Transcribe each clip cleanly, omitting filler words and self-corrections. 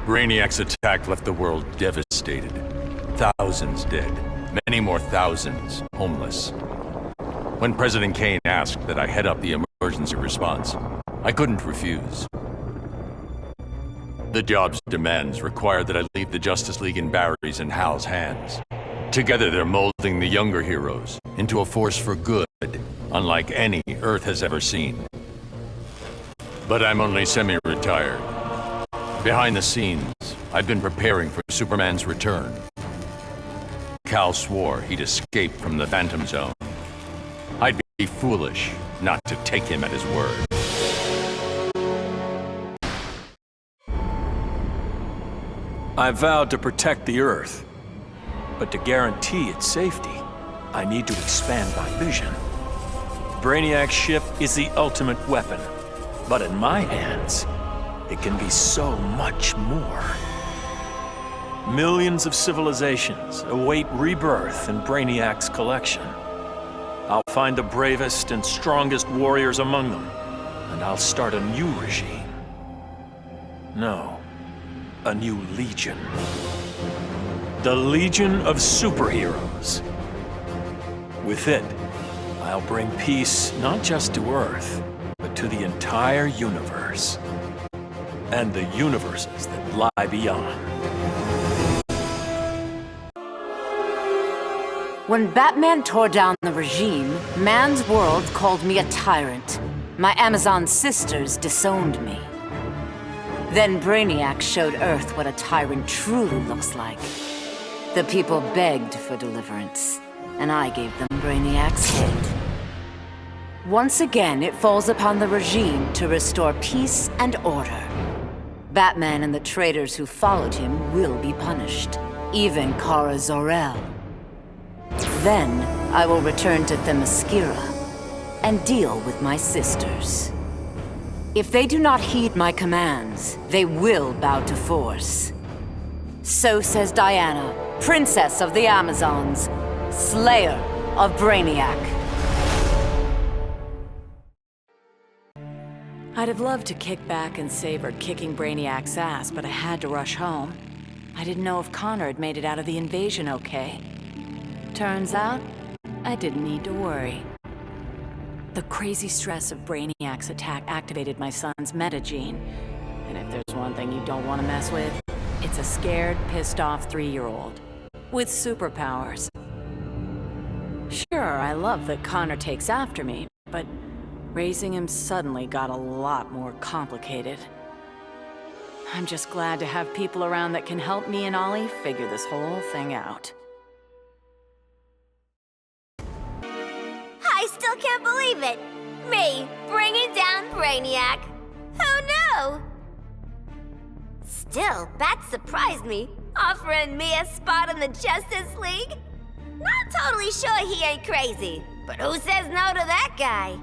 Brainiac's attack left the world devastated. Thousands dead, many more thousands homeless. When President Kane asked that I head up the emergency response, I couldn't refuse. The job's demands required that I leave the Justice League in Barry's and Hal's hands. Together they're molding the younger heroes into a force for good, unlike any Earth has ever seen. But I'm only semi-retired. Behind the scenes, I've been preparing for Superman's return. Kal swore he'd escape from the Phantom Zone. I'd be foolish not to take him at his word. I vowed to protect the Earth, but to guarantee its safety, I need to expand my vision. Brainiac's ship is the ultimate weapon, but in my hands, it can be so much more. Millions of civilizations await rebirth in Brainiac's collection. I'll find the bravest and strongest warriors among them, and I'll start a new regime. No, a new legion. The Legion of Superheroes. With it, I'll bring peace not just to Earth, but to the entire universe. And the universes that lie beyond. When Batman tore down the regime, man's world called me a tyrant. My Amazon sisters disowned me. Then Brainiac showed Earth what a tyrant truly looks like. The people begged for deliverance, and I gave them Brainiac's head. Once again, it falls upon the regime to restore peace and order. Batman and the traitors who followed him will be punished, even Kara Zor-El. Then, I will return to Themyscira and deal with my sisters. If they do not heed my commands, they will bow to force. So says Diana, Princess of the Amazons, Slayer of Brainiac. I'd have loved to kick back and savor kicking Brainiac's ass, but I had to rush home. I didn't know if Connor had made it out of the invasion okay. Turns out, I didn't need to worry. The crazy stress of Brainiac's attack activated my son's metagene. And if there's one thing you don't want to mess with, it's a scared, pissed-off 3-year-old. With superpowers. Sure, I love that Connor takes after me, but raising him suddenly got a lot more complicated. I'm just glad to have people around that can help me and Ollie figure this whole thing out. I still can't believe it! Me, bringing down Brainiac! Who knew? Still, Bat surprised me, offering me a spot in the Justice League. Not totally sure he ain't crazy, but who says no to that guy?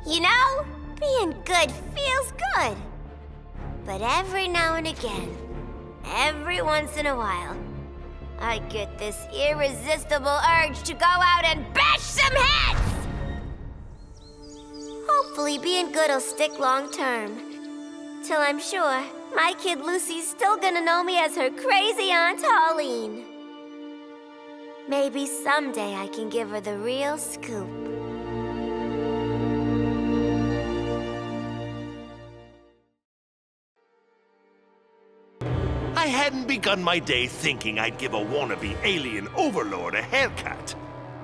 You know, being good feels good. But every now and again, every once in a while, I get this irresistible urge to go out and bash some heads! Hopefully being good'll stick long term. Till I'm sure my kid Lucy's still gonna know me as her crazy Aunt Pauline. Maybe someday I can give her the real scoop. I hadn't begun my day thinking I'd give a wannabe alien overlord a haircut.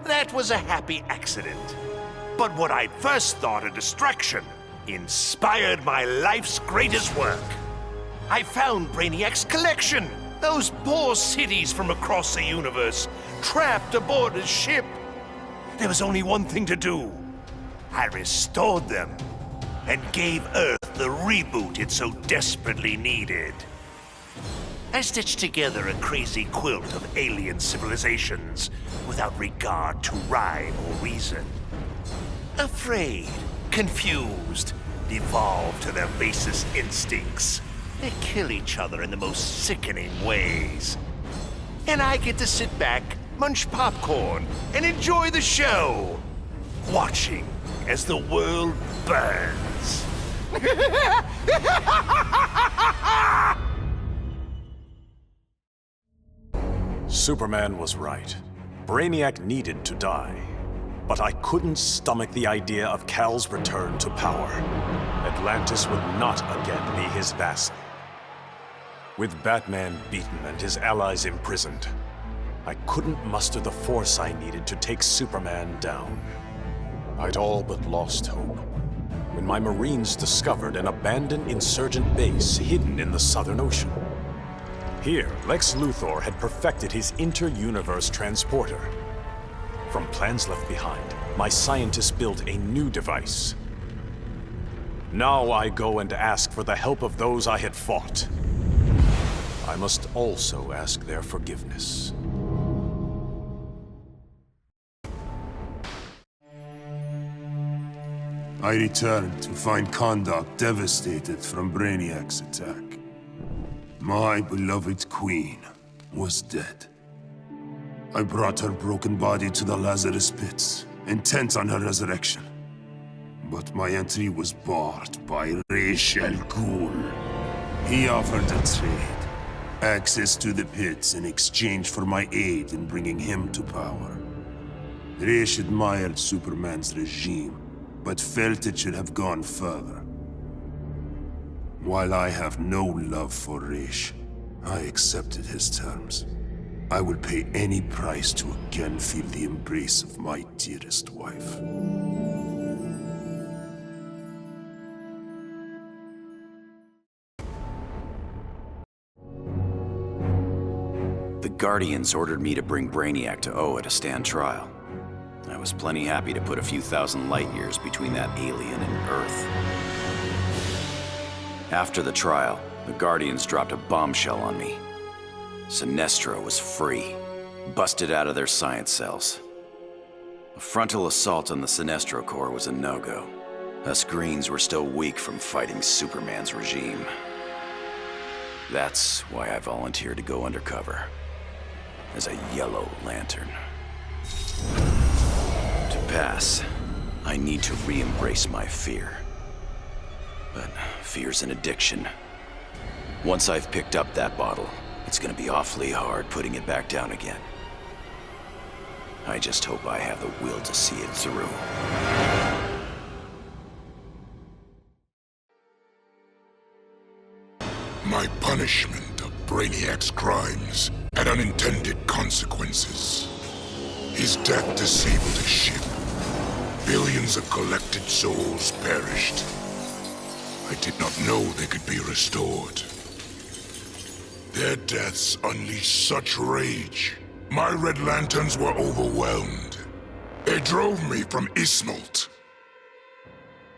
That was a happy accident. But what I'd first thought a distraction inspired my life's greatest work. I found Brainiac's collection. Those poor cities from across the universe, trapped aboard his ship. There was only one thing to do. I restored them and gave Earth the reboot it so desperately needed. I stitched together a crazy quilt of alien civilizations without regard to rhyme or reason. Afraid, confused, devolved to their basest instincts. They kill each other in the most sickening ways. And I get to sit back, munch popcorn, and enjoy the show, watching as the world burns. Superman was right. Brainiac needed to die. But I couldn't stomach the idea of Kal's return to power. Atlantis would not again be his vassal. With Batman beaten and his allies imprisoned, I couldn't muster the force I needed to take Superman down. I'd all but lost hope when my Marines discovered an abandoned insurgent base hidden in the Southern Ocean. Here, Lex Luthor had perfected his inter-universe transporter. From plans left behind, my scientists built a new device. Now I go and ask for the help of those I had fought. I must also ask their forgiveness. I returned to find Kahndaq devastated from Brainiac's attack. My beloved queen was dead. I brought her broken body to the Lazarus pits, intent on her resurrection. But my entry was barred by Ra's al Ghul. He offered a trade. Access to the pits in exchange for my aid in bringing him to power. Ra's admired Superman's regime, but felt it should have gone further. While I have no love for Ra's, I accepted his terms. I will pay any price to again feel the embrace of my dearest wife. The Guardians ordered me to bring Brainiac to Oa to stand trial. I was plenty happy to put a few thousand light years between that alien and Earth. After the trial, the Guardians dropped a bombshell on me. Sinestro was free, busted out of their science cells. A frontal assault on the Sinestro Corps was a no-go. Us Greens were still weak from fighting Superman's regime. That's why I volunteered to go undercover as a Yellow Lantern. To pass, I need to re-embrace my fear. But fear's an addiction. Once I've picked up that bottle, it's gonna be awfully hard putting it back down again. I just hope I have the will to see it through. My punishment of Brainiac's crimes had unintended consequences. His death disabled his ship. Billions of collected souls perished. I did not know they could be restored. Their deaths unleashed such rage. My Red Lanterns were overwhelmed. They drove me from Ismalt.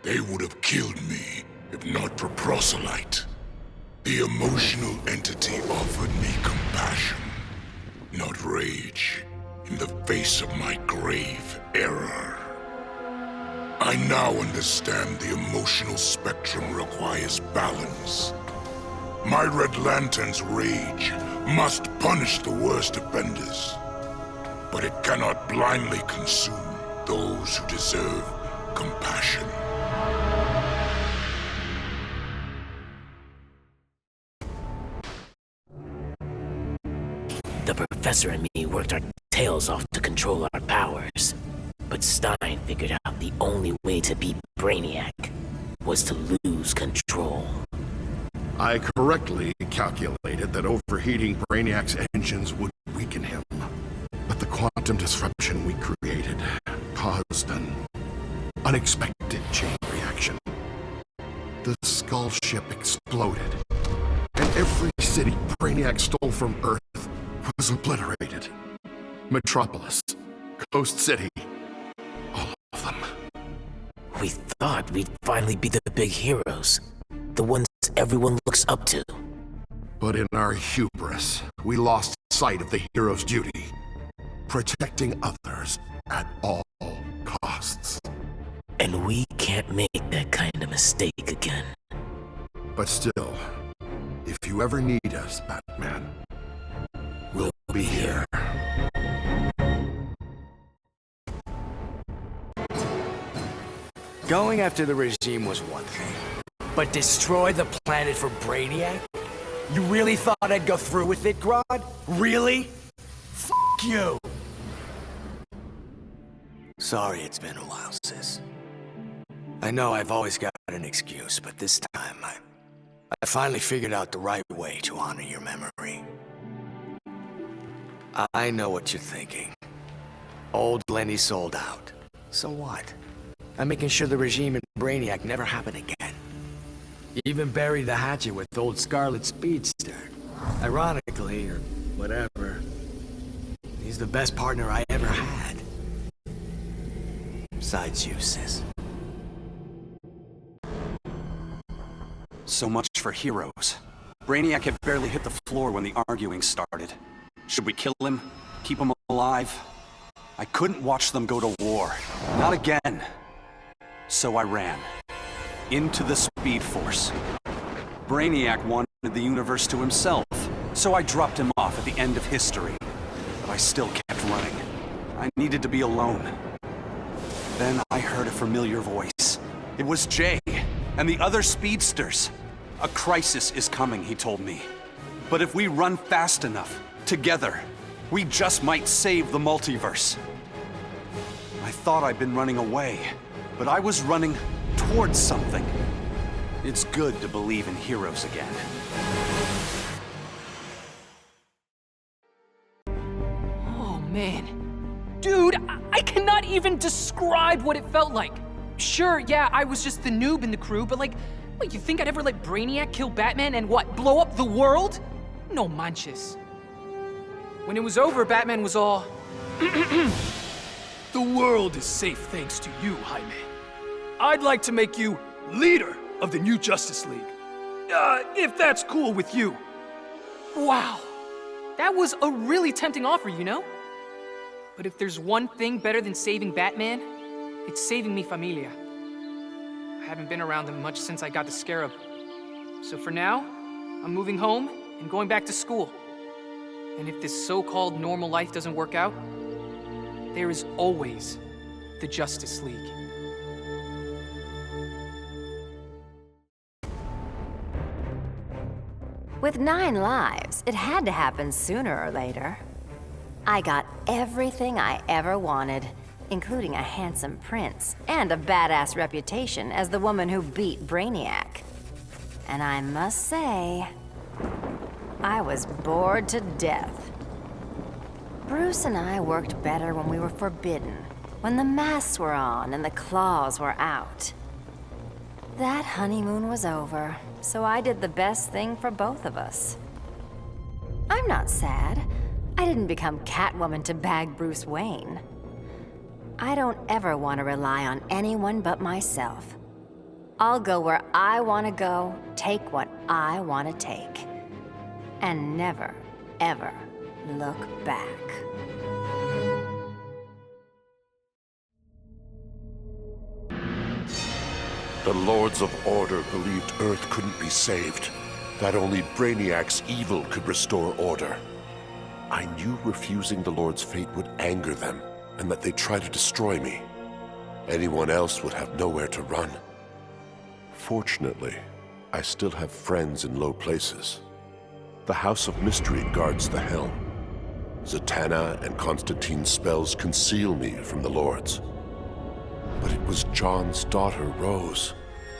They would have killed me if not for Proselyte. The emotional entity offered me compassion, not rage, in the face of my grave error. I now understand the emotional spectrum requires balance. My Red Lantern's rage must punish the worst offenders, but it cannot blindly consume those who deserve compassion. The Professor and me worked our tails off to control our powers. But Stein figured out the only way to beat Brainiac was to lose control. I correctly calculated that overheating Brainiac's engines would weaken him. But the quantum disruption we created caused an unexpected chain reaction. The Skull ship exploded, and every city Brainiac stole from Earth was obliterated. Metropolis, Coast City, all of them. We thought we'd finally be the big heroes, the ones everyone looks up to. But in our hubris, we lost sight of the hero's duty, protecting others at all costs. And we can't make that kind of mistake again. But still, if you ever need us, Batman, we'll be here. Going after the regime was one thing, but destroy the planet for Brainiac? You really thought I'd go through with it, Grodd? Really? you! Sorry it's been a while, sis. I know I've always got an excuse, but this time I finally figured out the right way to honor your memory. I know what you're thinking. Old Lenny sold out. So what? I'm making sure the regime and Brainiac never happen again. Even buried the hatchet with old Scarlet Speedster. Ironically, or whatever, he's the best partner I ever had. Besides you, sis. So much for heroes. Brainiac had barely hit the floor when the arguing started. Should we kill him? Keep him alive? I couldn't watch them go to war. Not again. So I ran. Into the Speed Force. Brainiac wanted the universe to himself, so I dropped him off at the end of history. But I still kept running. I needed to be alone. Then I heard a familiar voice. It was Jay, and the other speedsters. A crisis is coming, he told me. But if we run fast enough, together, we just might save the multiverse. I thought I'd been running away, but I was running towards something. It's good to believe in heroes again. Oh, man. Dude, I cannot even describe what it felt like. Sure, yeah, I was just the noob in the crew, but like, what, you think I'd ever let Brainiac kill Batman and what, blow up the world? No manches. When it was over, Batman was all... The world is safe thanks to you, Jaime. I'd like to make you leader of the new Justice League. If that's cool with you. Wow. That was a really tempting offer, you know? But if there's one thing better than saving Batman, it's saving mi familia. I haven't been around them much since I got the Scarab. So for now, I'm moving home and going back to school. And if this so-called normal life doesn't work out, there is always the Justice League. With 9 lives, it had to happen sooner or later. I got everything I ever wanted, including a handsome prince and a badass reputation as the woman who beat Brainiac. And I must say, I was bored to death. Bruce and I worked better when we were forbidden, when the masks were on and the claws were out. That honeymoon was over, so I did the best thing for both of us. I'm not sad. I didn't become Catwoman to bag Bruce Wayne. I don't ever want to rely on anyone but myself. I'll go where I want to go, take what I want to take, and never, ever look back. The Lords of Order believed Earth couldn't be saved, that only Brainiac's evil could restore order. I knew refusing the Lord's fate would anger them, and that they'd try to destroy me. Anyone else would have nowhere to run. Fortunately, I still have friends in low places. The House of Mystery guards the helm. Zatanna and Constantine's spells conceal me from the Lords. But it was John's daughter, Rose,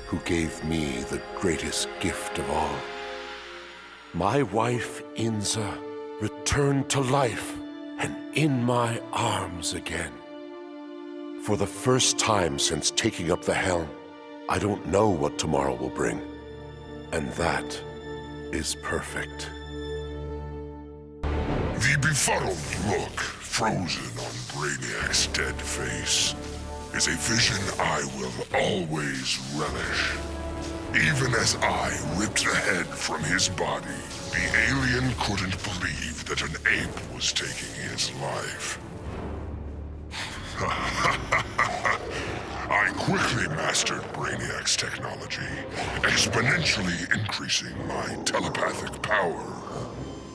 who gave me the greatest gift of all. My wife, Inza, returned to life and in my arms again. For the first time since taking up the helm, I don't know what tomorrow will bring. And that is perfect. The befuddled look frozen on Brainiac's dead face is a vision I will always relish. Even as I ripped the head from his body, the alien couldn't believe that an ape was taking his life. I quickly mastered Brainiac's technology, exponentially increasing my telepathic power.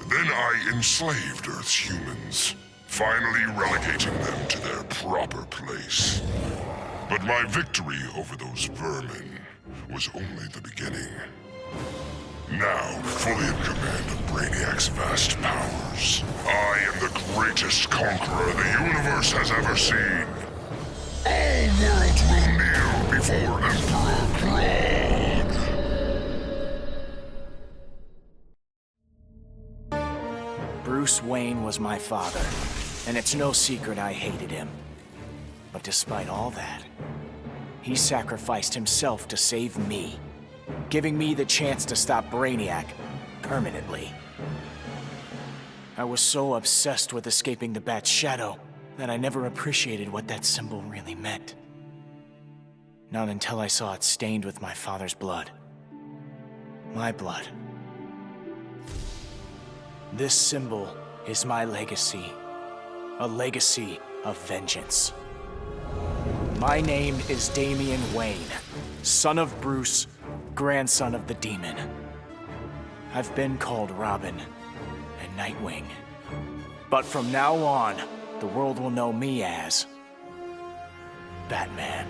Then I enslaved Earth's humans, finally relegating them to their proper place. But my victory over those vermin was only the beginning. Now, fully in command of Brainiac's vast powers, I am the greatest conqueror the universe has ever seen. All worlds will kneel before Emperor Claude. Bruce Wayne was my father, and it's no secret I hated him. But despite all that, he sacrificed himself to save me, giving me the chance to stop Brainiac permanently. I was so obsessed with escaping the Bat's shadow that I never appreciated what that symbol really meant. Not until I saw it stained with my father's blood. My blood. This symbol is my legacy. A legacy of vengeance. My name is Damian Wayne, son of Bruce, grandson of the Demon. I've been called Robin and Nightwing. But from now on, the world will know me as Batman.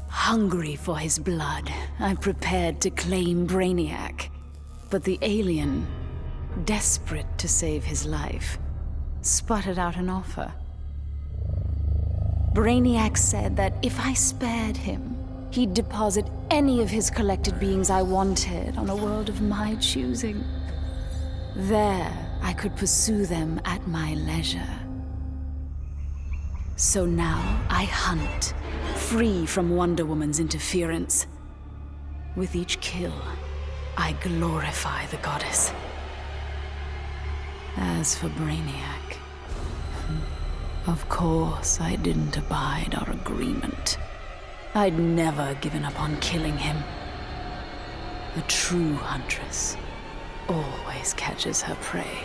Hungry for his blood, I prepared to claim Brainiac. But the alien, desperate to save his life, sputtered out an offer. Brainiac said that if I spared him, he'd deposit any of his collected beings I wanted on a world of my choosing. There, I could pursue them at my leisure. So now I hunt, free from Wonder Woman's interference. With each kill, I glorify the goddess. As for Brainiac, of course I didn't abide our agreement. I'd never given up on killing him. A true huntress always catches her prey.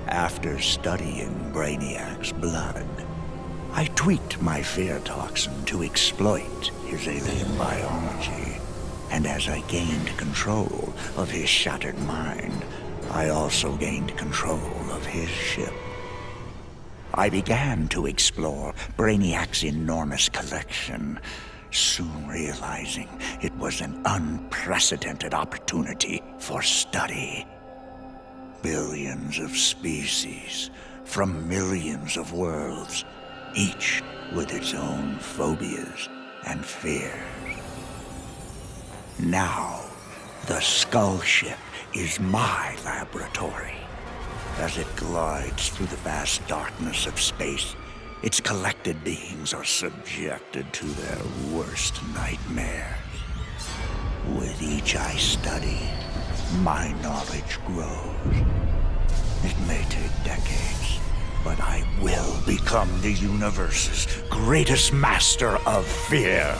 After studying Brainiac's blood, I tweaked my fear toxin to exploit his alien biology. And as I gained control of his shattered mind, I also gained control of his ship. I began to explore Brainiac's enormous collection, soon realizing it was an unprecedented opportunity for study. Billions of species from millions of worlds, each with its own phobias and fears. Now, the Skull Ship is my laboratory. As it glides through the vast darkness of space, its collected beings are subjected to their worst nightmares. With each I study, my knowledge grows. It may take decades, but I will become the universe's greatest master of fear.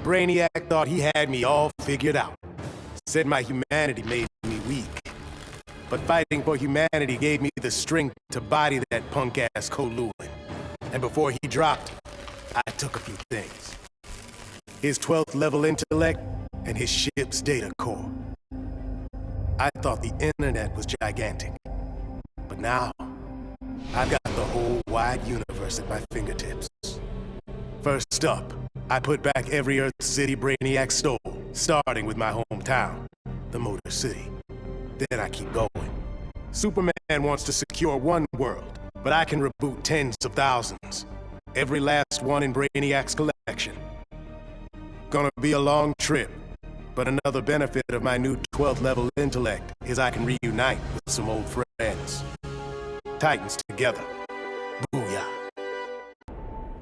Brainiac thought he had me all figured out. Said my humanity made me weak. But fighting for humanity gave me the strength to body that punk-ass K'Lhuan. And before he dropped, I took a few things. His 12th level intellect and his ship's data core. I thought the internet was gigantic. But now, I've got the whole wide universe at my fingertips. First up, I put back every Earth city Brainiac stole, starting with my hometown, the Motor City. Then I keep going. Superman wants to secure one world, but I can reboot tens of thousands. Every last one in Brainiac's collection. Gonna be a long trip, but another benefit of my new 12th level intellect is I can reunite with some old friends. Titans together. Booyah.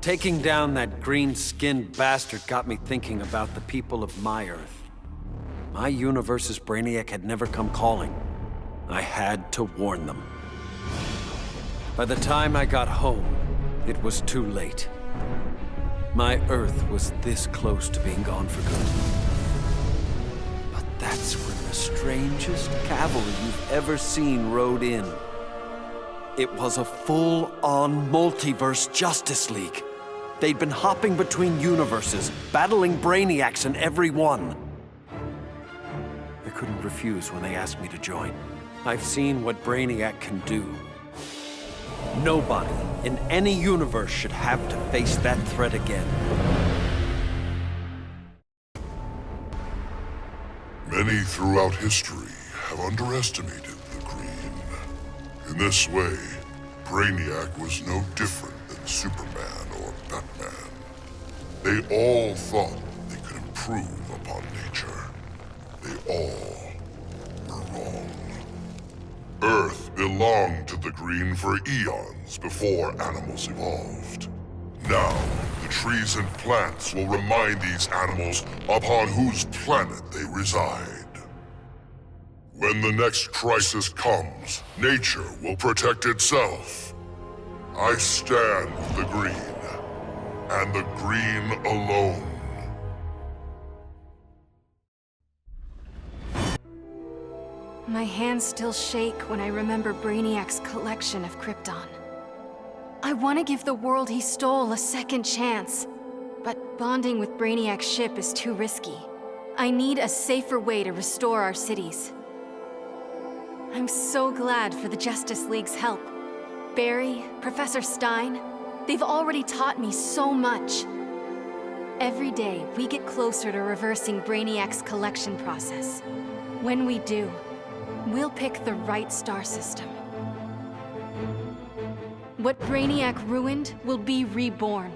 Taking down that green-skinned bastard got me thinking about the people of my Earth. My universe's Brainiac had never come calling. I had to warn them. By the time I got home, it was too late. My Earth was this close to being gone for good. But that's when the strangest cavalry you've ever seen rode in. It was a full-on multiverse Justice League. They'd been hopping between universes, battling Brainiacs in every one. I couldn't refuse when they asked me to join. I've seen what Brainiac can do. Nobody in any universe should have to face that threat again. Many throughout history have underestimated the Green. In this way, Brainiac was no different than Superman or Batman. They all thought they could improve upon nature. They all were wrong. Earth belonged to the Green for eons before animals evolved. Now, the trees and plants will remind these animals upon whose planet they reside. When the next crisis comes, nature will protect itself. I stand with the Green, and the Green alone. My hands still shake when I remember Brainiac's collection of Krypton. I want to give the world he stole a second chance, but bonding with Brainiac's ship is too risky. I need a safer way to restore our cities. I'm so glad for the Justice League's help. Barry, Professor Stein, they've already taught me so much. Every day, we get closer to reversing Brainiac's collection process. When we do, we'll pick the right star system. What Brainiac ruined will be reborn.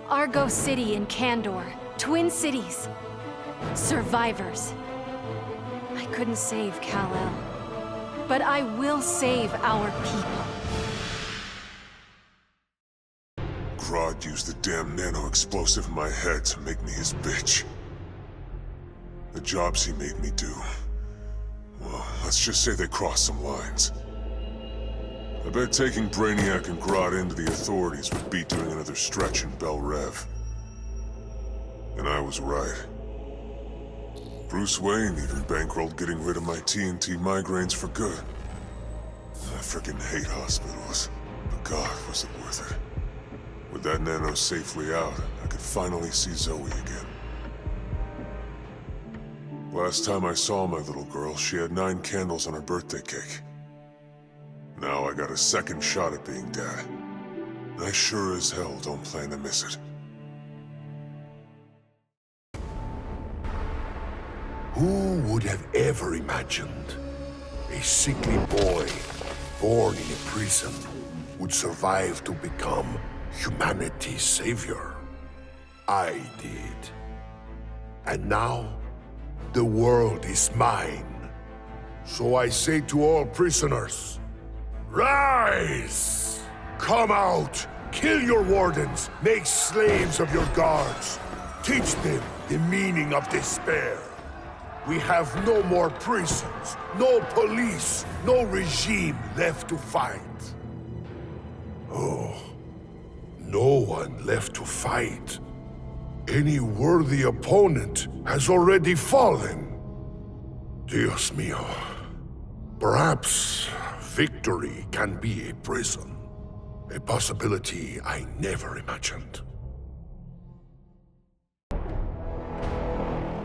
Argo City and Kandor, twin cities. Survivors. I couldn't save Kal-El, but I will save our people. Grodd used the damn nano-explosive in my head to make me his bitch. The jobs he made me do, well, let's just say they crossed some lines. I bet taking Brainiac and Grodd into the authorities would be doing another stretch in Bel Rev. And I was right. Bruce Wayne even bankrolled getting rid of my TNT migraines for good. I frickin' hate hospitals, but God, was it worth it. With that nano safely out, I could finally see Zoe again. Last time I saw my little girl, she had 9 candles on her birthday cake. Now I got a second shot at being dad. And I sure as hell don't plan to miss it. Who would have ever imagined a sickly boy born in a prison would survive to become humanity's savior? I did. And now, the world is mine. So I say to all prisoners, rise! Come out! Kill your wardens! Make slaves of your guards! Teach them the meaning of despair! We have no more prisons, no police, no regime left to fight. Oh, no one left to fight. Any worthy opponent has already fallen. Dios mío. Perhaps victory can be a prison. A possibility I never imagined.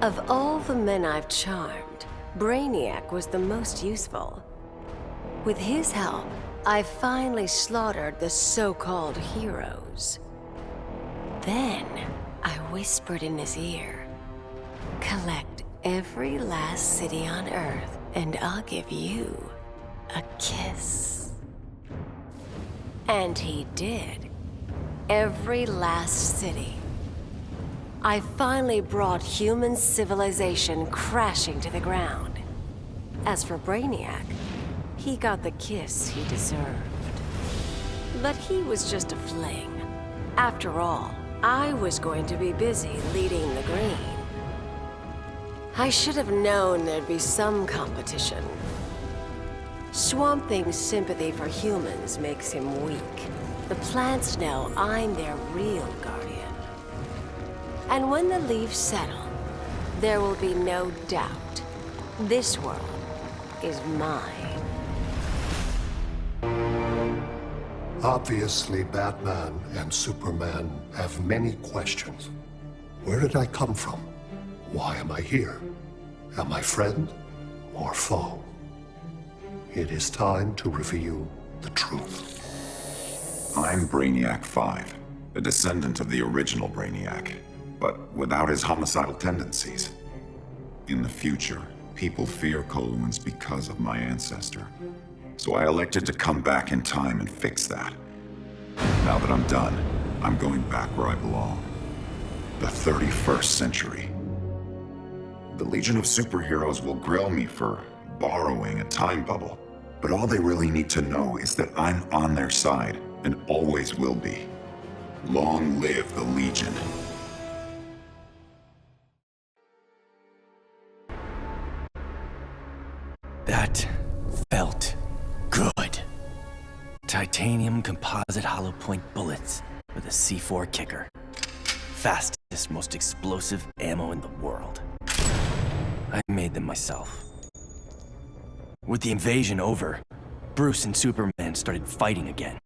Of all the men I've charmed, Brainiac was the most useful. With his help, I finally slaughtered the so-called heroes. Then, I whispered in his ear, collect every last city on Earth, and I'll give you a kiss. And he did. Every last city. I finally brought human civilization crashing to the ground. As for Brainiac, he got the kiss he deserved. But he was just a fling. After all, I was going to be busy leading the Green. I should have known there'd be some competition. Swamp Thing's sympathy for humans makes him weak. The plants know I'm their real guardian. And when the leaves settle, there will be no doubt. This world is mine. Obviously, Batman and Superman have many questions. Where did I come from? Why am I here? Am I friend or foe. It is time to reveal the truth. I'm Brainiac 5, a descendant of the original Brainiac, but without his homicidal tendencies. In the future, people fear Coluans because of my ancestor. So I elected to come back in time and fix that. Now that I'm done, I'm going back where I belong. The 31st century. The Legion of Superheroes will grill me for borrowing a time bubble, but all they really need to know is that I'm on their side and always will be. Long live the Legion. That felt good. Titanium composite hollow point bullets with a C4 kicker. Fastest, most explosive ammo in the world. I made them myself. With the invasion over, Bruce and Superman started fighting again.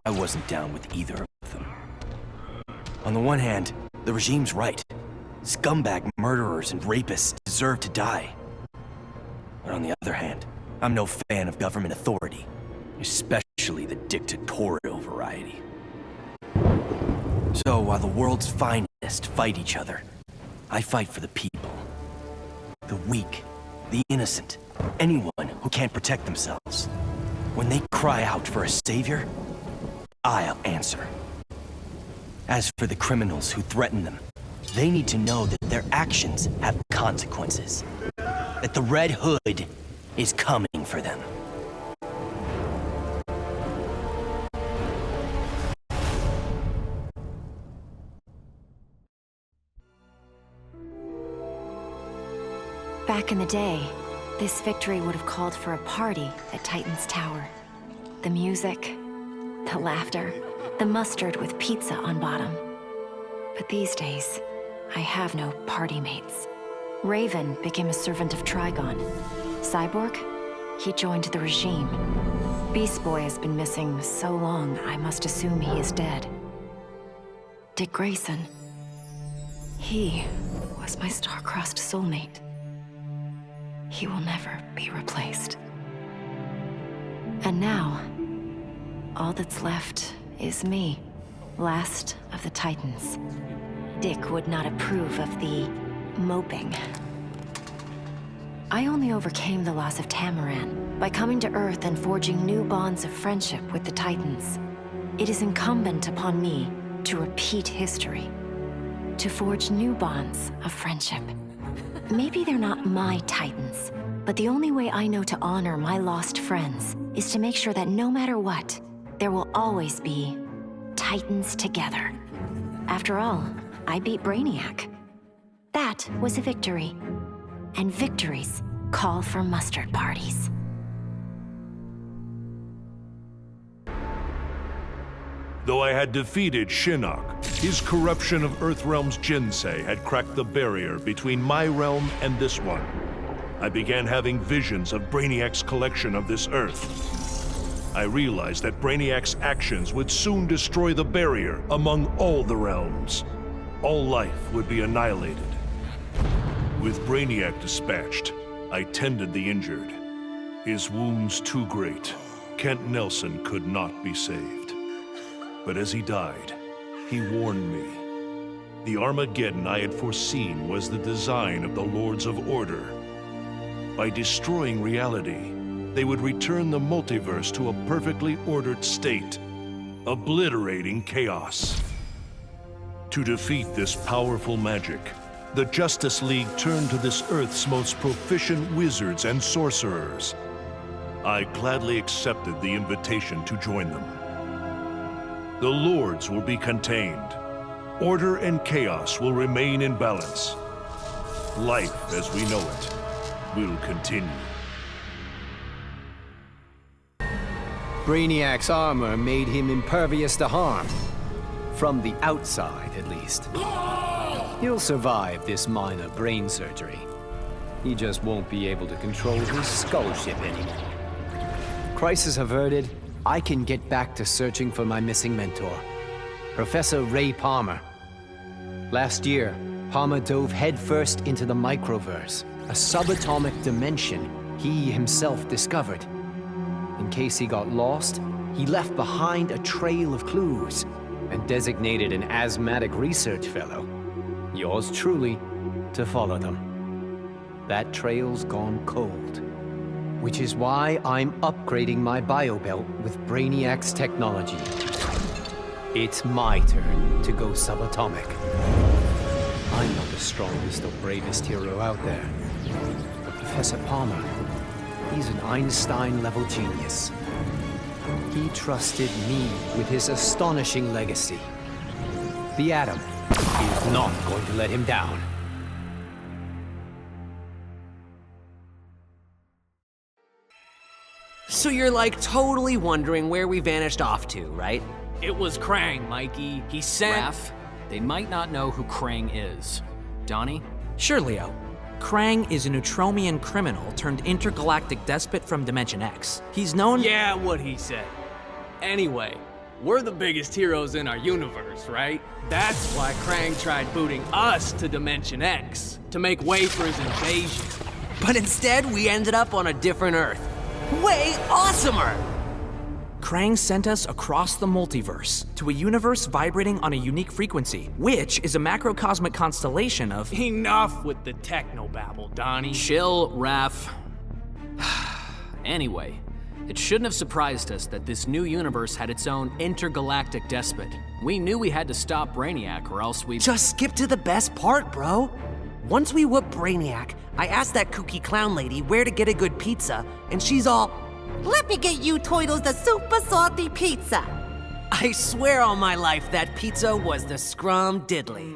I wasn't down with either of them. On the one hand, the regime's right. Scumbag murderers and rapists deserve to die. But on the other hand, I'm no fan of government authority, especially the dictatorial variety. So while the world's finest fight each other, I fight for the people. The weak, the innocent, anyone who can't protect themselves. When they cry out for a savior, I'll answer. As for the criminals who threaten them, they need to know that their actions have consequences. That the Red Hood is coming for them. Back in the day, this victory would have called for a party at Titan's Tower. The music, the laughter, the mustard with pizza on bottom. But these days, I have no party mates. Raven became a servant of Trigon. Cyborg? He joined the regime. Beast Boy has been missing so long, I must assume he is dead. Dick Grayson. He was my star-crossed soulmate. He will never be replaced. And now, all that's left is me, last of the Titans. Dick would not approve of the moping. I only overcame the loss of Tamaran by coming to Earth and forging new bonds of friendship with the Titans. It is incumbent upon me to repeat history, to forge new bonds of friendship. Maybe they're not my Titans, but the only way I know to honor my lost friends is to make sure that no matter what, there will always be Titans together. After all, I beat Brainiac. That was a victory. And victories call for mustard parties. Though I had defeated Shinnok, his corruption of Earthrealm's Jinsei had cracked the barrier between my realm and this one. I began having visions of Brainiac's collection of this Earth. I realized that Brainiac's actions would soon destroy the barrier among all the realms. All life would be annihilated. With Brainiac dispatched, I tended the injured. His wounds too great, Kent Nelson could not be saved. But as he died, he warned me. The Armageddon I had foreseen was the design of the Lords of Order. By destroying reality, they would return the multiverse to a perfectly ordered state, obliterating chaos. To defeat this powerful magic, the Justice League turned to this Earth's most proficient wizards and sorcerers. I gladly accepted the invitation to join them. The Lords will be contained. Order and chaos will remain in balance. Life as we know it will continue. Brainiac's armor made him impervious to harm. From the outside, at least. He'll survive this minor brain surgery. He just won't be able to control his skull ship anymore. Crisis averted, I can get back to searching for my missing mentor, Professor Ray Palmer. Last year, Palmer dove headfirst into the microverse, a subatomic dimension he himself discovered. In case he got lost, he left behind a trail of clues and designated an asthmatic research fellow, yours truly, to follow them. That trail's gone cold, which is why I'm upgrading my biobelt with Brainiac's technology. It's my turn to go subatomic. I'm not the strongest or bravest hero out there, but Professor Palmer, he's an Einstein-level genius. He trusted me with his astonishing legacy. The Atom is not going to let him down. So you're like totally wondering where we vanished off to, right? It was Krang, Mikey. He sent... Raph, they might not know who Krang is. Donnie? Sure, Leo. Krang is a Neutromian criminal turned intergalactic despot from Dimension X. He's known— Yeah, what he said. Anyway, we're the biggest heroes in our universe, right? That's why Krang tried booting us to Dimension X, to make way for his invasion. But instead, we ended up on a different Earth. Way awesomer! Krang sent us across the multiverse to a universe vibrating on a unique frequency, which is a macrocosmic constellation of— Enough with the technobabble, Donnie. Chill, Raph. Anyway, it shouldn't have surprised us that this new universe had its own intergalactic despot. We knew we had to stop Brainiac or else we'd— Just skip to the best part, bro. Once we whoop Brainiac, I asked that kooky clown lady where to get a good pizza, and she's all, "Let me get you Toidles the super salty pizza." I swear on my life that pizza was the scrum diddly.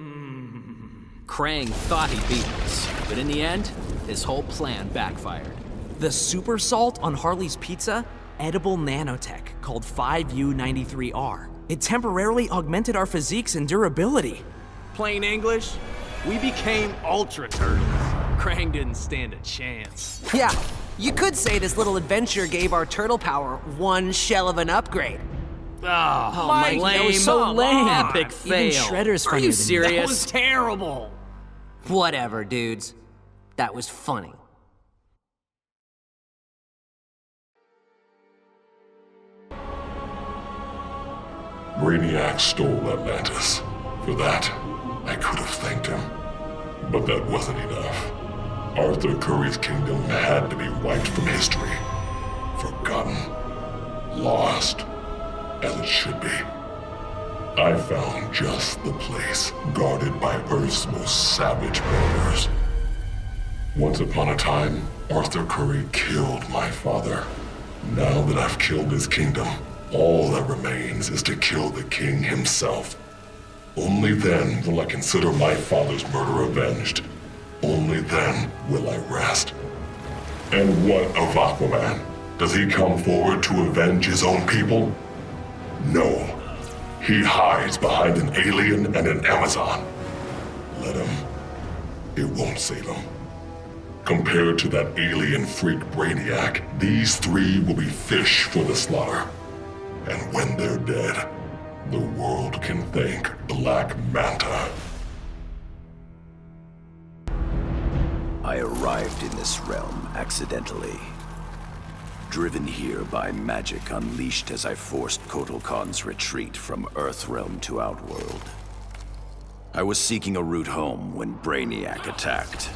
Krang thought he beat us, but in the end, his whole plan backfired. The super salt on Harley's pizza? Edible nanotech called 5U93R. It temporarily augmented our physiques and durability. Plain English, we became Ultra Turtles. Krang didn't stand a chance. Yeah, you could say this little adventure gave our turtle power one shell of an upgrade. Oh, Mike, that was so lame. Epic fail. Even Shredder's Are funnier you than serious? you. That was terrible. Whatever, dudes. That was funny. Brainiac stole Atlantis. For that, I could have thanked him. But that wasn't enough. Arthur Curry's kingdom had to be wiped from history. Forgotten. Lost. As it should be. I found just the place, guarded by Earth's most savage predators. Once upon a time, Arthur Curry killed my father. Now that I've killed his kingdom, all that remains is to kill the king himself. Only then will I consider my father's murder avenged. Only then will I rest. And what of Aquaman? Does he come forward to avenge his own people? No. He hides behind an alien and an Amazon. Let him. It won't save him. Compared to that alien freak Brainiac, these three will be fish for the slaughter. And when they're dead, the world can thank Black Manta. I arrived in this realm accidentally. Driven here by magic unleashed as I forced Kotal Khan's retreat from Earthrealm to Outworld. I was seeking a route home when Brainiac attacked.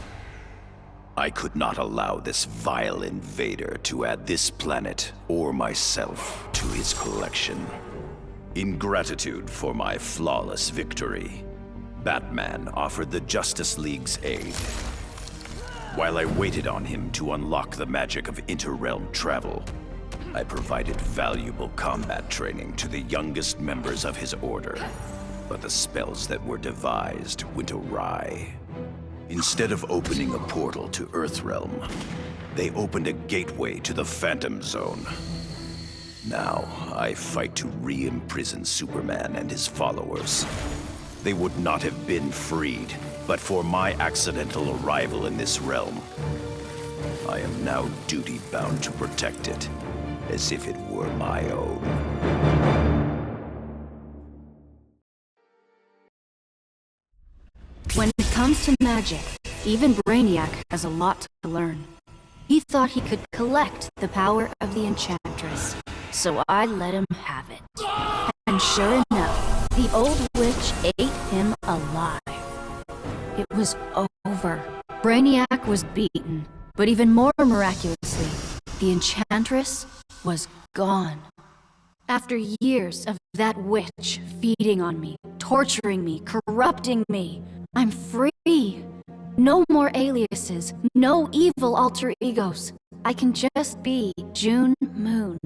I could not allow this vile invader to add this planet or myself to his collection. In gratitude for my flawless victory, Batman offered the Justice League's aid. While I waited on him to unlock the magic of inter-realm travel, I provided valuable combat training to the youngest members of his order. But the spells that were devised went awry. Instead of opening a portal to Earthrealm, they opened a gateway to the Phantom Zone. Now, I fight to re-imprison Superman and his followers. They would not have been freed, but for my accidental arrival in this realm. I am now duty-bound to protect it, as if it were my own. When it comes to magic, Even Brainiac has a lot to learn. He thought he could collect the power of the Enchantress, so I let him have it. And sure enough, the old witch ate him alive. It was over. Brainiac was beaten, but even more miraculously, the Enchantress was gone. After years of that witch feeding on me, torturing me, corrupting me, I'm free. No more aliases, no evil alter egos. I can just be June Moon.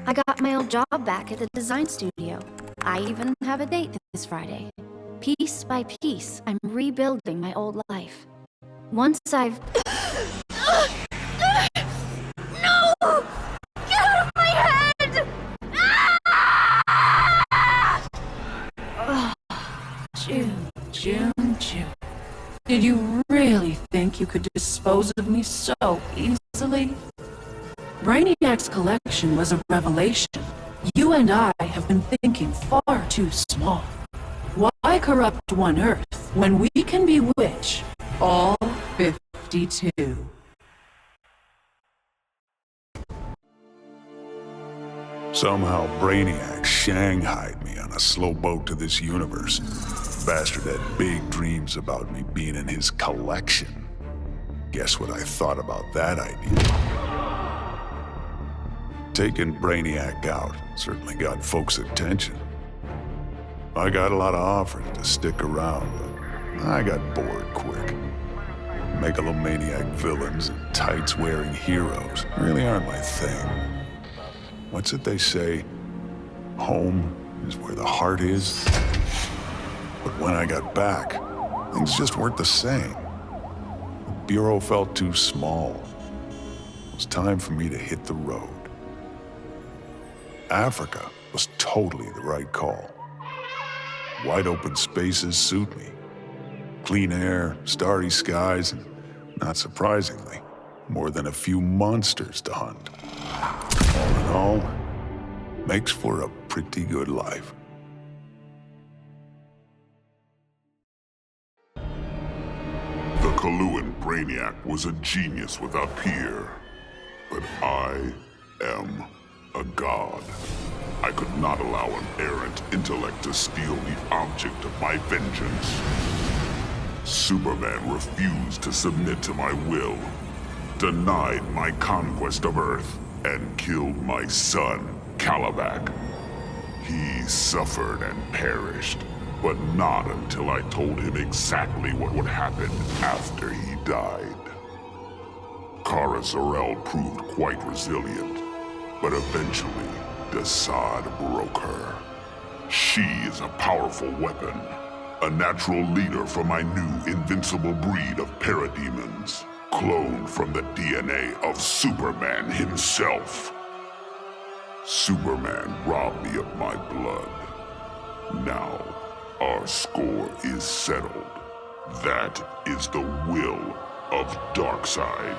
I got my old job back at the design studio. I even have a date this Friday. Piece by piece, I'm rebuilding my old life. Once I've... No! Get out of my head! Ah! June. Did you really think you could dispose of me so easily? Brainiac's collection was a revelation. You and I have been thinking far too small. Why corrupt one Earth when we can bewitch all 52? Somehow Brainiac shanghaied me on a slow boat to this universe. Bastard had big dreams about me being in his collection. Guess what I thought about that idea? Taking Brainiac out certainly got folks' attention. I got a lot of offers to stick around, but I got bored quick. Megalomaniac villains and tights-wearing heroes really aren't my thing. What's it they say? Home is where the heart is? But when I got back, things just weren't the same. The Bureau felt too small. It was time for me to hit the road. Africa was totally the right call. Wide open spaces suit me. Clean air, starry skies, and, not surprisingly, more than a few monsters to hunt. All in all, makes for a pretty good life. The Coluan Brainiac was a genius without peer, but I am a god. I could not allow an errant intellect to steal the object of my vengeance. Superman refused to submit to my will, denied my conquest of Earth, and killed my son, Calabac. He suffered and perished, but not until I told him exactly what would happen after he died. Kara Zor-El proved quite resilient, but eventually, Desaad broke her. She is a powerful weapon, a natural leader for my new invincible breed of parademons, cloned from the DNA of Superman himself. Superman robbed me of my blood. Now, our score is settled. That is the will of Darkseid.